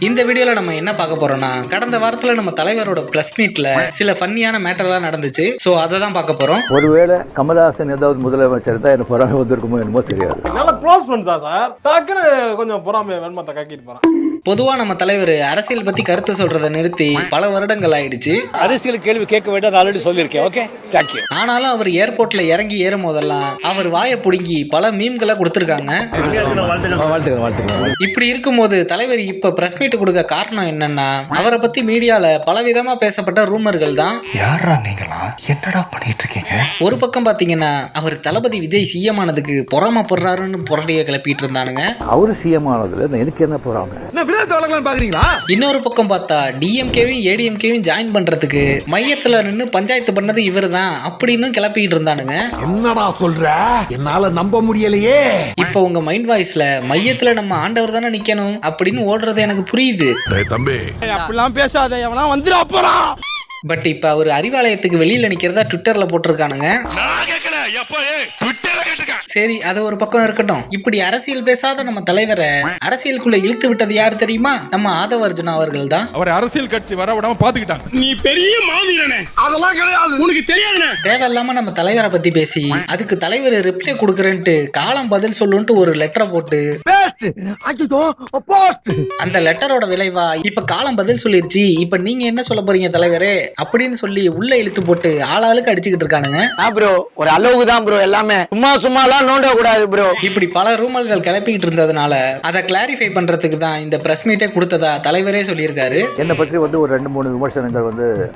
இந்த வீடியோல நம்ம என்ன பார்க்க போறோம்னா, கடந்த வாரத்துல நம்ம தலைவரோட பிரஸ் மீட்ல சில ஃபன்னியான மேட்டர்லாம் நடந்துச்சு. சோ அதை தான் பார்க்க போறோம். ஒருவேளை கமலஹாசன் ஏதாவது முதலமைச்சர் தான் எனக்கு பொறாமை வந்திருக்குமோ என்னமோ தெரியாது. நல்ல க்ளோஸ் ஃப்ரெண்ட் தான் சார். டக்குன்னு கொஞ்சம் பொறாமை வெண்மத்தை கக்கிட்டு போறான். பொதுவா நம்ம தலைவர் அரசியல் பத்தி கருத்து சொல்றதை நிறுத்தி பல வருடங்கள் ஆயிடுச்சு. அரசியல் கேள்வி கேட்க வேண்டாம் ஆல்ரெடி சொல்லியிருக்கேன். Okay, thank you. ஆனாலும் அவர் ஏர்போர்ட்ல இறங்கி ஏறும் போதெல்லாம் அவர் வாயை புடுங்கி பல மீம்களை கொடுத்திருக்காங்க. இப்படி இருக்கும்போது தலைவர் இப்ப பிரஸ் மீட் கொடுக்க காரணம் என்னன்னா, அவரை பத்தி மீடியால பலவிதமா பேசப்பட்ட ரூமர்கள் தான். யாரா நீங்களா, என்னடா பண்ணிட்டு இருக்கீங்க? ஒரு பக்கம் பாத்தீங்கன்னா அவர் தளபதி விஜய் சிஎம் ஆனதுக்கு பொறாமப்படுறாருன்னு புரடியை கிளப்பிட்டு இருந்தானுங்க. அவரு சிஎம் ஆனதுல எனக்கு என்ன போறாங்க? இன்னொரு பக்கம் பார்த்தா டிஎம்கேவையும் ஏடிஎம்கேவையும் ஜாயின் பண்றதுக்கு மையத்துல நின்று பஞ்சாயத்து பண்ணது இவர் தான் அப்படின்னு கிளப்பிட்டு இருந்தானுங்க. என்னடா சொல்ற, என்னால நம்ப முடியலையே. இப்ப உங்க மைண்ட் வாய்ஸ்ல மையத்துல நம்ம ஆண்டவர் தானே நிக்கணும் அப்படின்னு ஓடுறது எனக்கு புரியுது. தம்பி அப்படிலாம் பேசாத, எவனா வந்துடா போறான். பட் இப்ப அவர் அறிவாலயத்துக்கு வெளியில நிக்கிறதா ட்விட்டர்ல போட்டிருக்கானுங்க. சரி, அது ஒரு பக்கம் இருக்கட்டும். இப்படி அரசியல் பேசாத நம்ம தலைவரை அரசியலுக்குள்ள இழுத்து விட்டது யார் தெரியுமா? நம்ம ஆதவ அர்ஜுனா அவர்கள் தான். அவர் அரசியல் கட்சி வர விடாம பாத்துக்கிட்டாங்க. நீ பெரிய மாவீரனே, அதெல்லாம் கிடையாது, உனக்கு தெரியாதுனே. தேவையில்லாம நம்ம தலைவரை பத்தி பேசி அதுக்கு தலைவர் ரிப்ளை கொடுக்கறேன்ட்டு காலம் பதில் சொல்லுன்ட்டு ஒரு லெட்டரை போட்டு அந்த லெட்டரோட விளைவா இப்ப காலம் பதில் சொல்லிருச்சு, இப்ப நீங்க என்ன சொல்ல போறீங்க தலைவரே அப்படின்னு சொல்லி உள்ள இழுத்து போட்டு ஆளாளுக்கு அடிச்சுக்கிட்டு இருக்கானுங்க. ப்ரோ ஒரு அளவுக்கு தான் ப்ரோ, எல்லாமே சும்மா நோண்ட கூடாது ப்ரோ. இப்படி பல ரூமர்கள் கிளப்பிக்கிட்டு இருந்ததுனால அதை கிளாரிஃபை பண்றதுக்கு தான் இந்த பிரஸ் மீட்டை கொடுத்ததா தலைவரே சொல்லியிருக்காரு. என்னை பற்றி ஒரு 2-3 விமர்சனங்கள்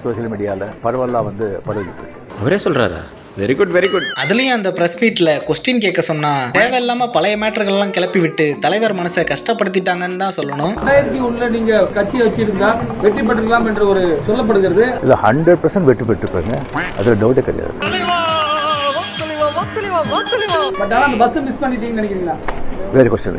சோசியல் மீடியால பரவலா பரவிட்டு இருக்கு. அவரே சொல்றாரா? Very good very good. அதுலயும் அந்த பிரஸ் மீட்ல கொஸ்டின் கேட்க சொன்னா தேவையில்லாம பழைய மேட்டர்கள் எல்லாம் கிளப்பி விட்டு தலைவர் மனசை கஷ்டப்படுத்திட்டாங்கன்னு தான் சொல்லணும். 2001 நீங்க கட்சி வச்சிருந்தா வெற்றி பெற்றலாம் என்று ஒரு சொல்லப்படுகிறது. இல்ல 100% வெற்றி பெற்றிருப்பாங்க, அதுல டவுட்டே கிடையாது. பட் ஆனா அந்த பஸ் மிஸ் பண்ணிட்டீங்கன்னு நினைக்கிறீங்களா? வேற क्वेश्चन.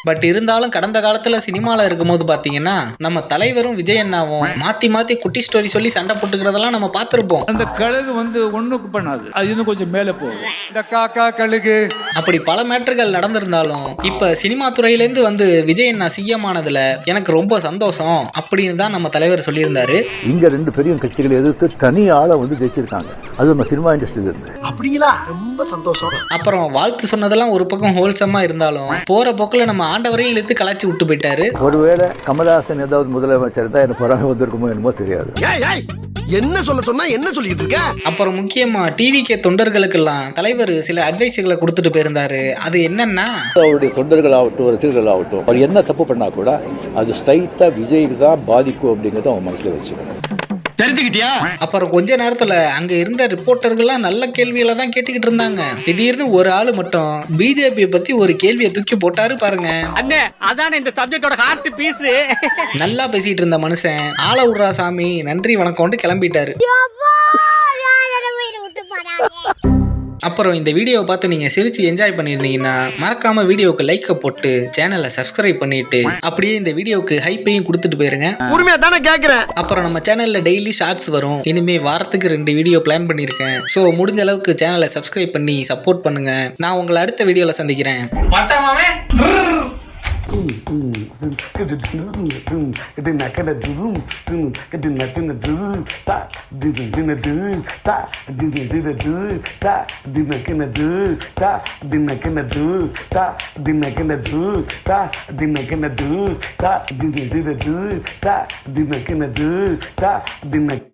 பட் இருந்தாலும் கடந்த காலத்துல சினிமால இருக்கும்போது பாத்தீங்கன்னா நம்ம தலைவரும் விஜய் அண்ணாவும் மாத்தி மாத்தி குட்டி ஸ்டோரி சொல்லி சண்டை போட்டுக்கிறதெல்லாம் நம்ம பார்த்திருப்போம். அந்த கழுகு ஒண்ணுக்கு பண்ணாது, அது இன்னும் கொஞ்சம் மேல போகும். இந்த காக்கா கழுகு அப்படி பல மேட்டர்கள் நடந்திருந்தாலும் இப்ப சினிமா துறையில இருந்து விஜய் அண்ணா சிஎம் ஆனதுல எனக்கு ரொம்ப சந்தோஷம் அப்படின்னு தான் நம்ம தலைவர் சொல்லியிருந்தாரு. இங்க 2 பெரிய கட்சிகளை எதிர்த்து தனி ஆளை ஜெயிச்சிருக்காங்க, அது நம்ம சினிமா இண்டஸ்ட்ரியில இருந்து. அப்படிங்களா? ரொம்ப சந்தோஷம். அப்புறம் வாழ்த்து சொன்னதெல்லாம் ஒரு பக்கம் ஹோல்சமா இருந்தாலும் போற போக்குல நம்ம ஆண்டவரையும் இழுத்து கலாச்சி விட்டு போயிட்டாரு. ஒருவேளை கமலஹாசன் ஏதாவது முதலமைச்சர் தான் எனக்கு பொறாமை வந்திருக்குமோ என்னமோ தெரியாது. என்ன சொல்ல சொன்னா என்ன சொல்லிட்டு இருக்க? அப்புறம் முக்கியமா டிவிகே தொண்டர்களுக்கெல்லாம் தலைவர் சில அட்வைஸ்களை கொடுத்துட்டு போயிருந்தாரு. அது என்னன்னா, அவருடைய தொண்டர்கள் ஆகட்டும் ரசிகர்கள் ஆகட்டும், அவர் என்ன தப்பு பண்ணா கூட அது ஸ்ட்ரைட்டா விஜய்க்கு தான் பாதிக்கும் அப்படிங்கறத அவன் மனசுல வச்சுக்கணும். தெரிஞ்சுக்கிட்டியா? அப்புறம் கொஞ்ச நேரத்துல அங்க இருந்த ரிப்போர்ட்டர்கள்லாம் நல்ல கேள்விகளை தான் கேட்டுக்கிட்டு இருந்தாங்க. திடீர்னு ஒரு ஆளு மட்டும் பிஜேபி பத்தி ஒரு கேள்வியை தூக்கி போட்டாரு பாருங்க. அண்ணே அதானே இந்த சப்ஜெக்டோட ஹார்ட் பீஸ். நல்லா பேசிட்டு இருந்த மனுஷன் ஆள விடுறா சாமி நன்றி வணக்கம்னு கிளம்பிட்டாரு. அப்புறம் இந்த வீடியோவை பார்த்து நீங்க சிரிச்சு என்ஜாய் பண்ணிருந்தீங்கன்னா மறக்காம வீடியோக்கு லைக் போட்டு சேனலை சப்ஸ்கிரைப் பண்ணிட்டு அப்படியே இந்த வீடியோக்கு ஹைப்பையும் கொடுத்துட்டு போயிருங்க. உரிமையா தானே கேக்குறேன். அப்புறம் நம்ம சேனல்ல டெய்லி ஷார்ட்ஸ் வரும். இனிமே வாரத்துக்கு 2 வீடியோ பிளான் பண்ணிருக்கேன். சோ முடிஞ்ச அளவுக்கு சேனலை சப்ஸ்கிரைப் பண்ணி சப்போர்ட் பண்ணுங்க. நான் உங்களை அடுத்த வீடியோல சந்திக்கிறேன்.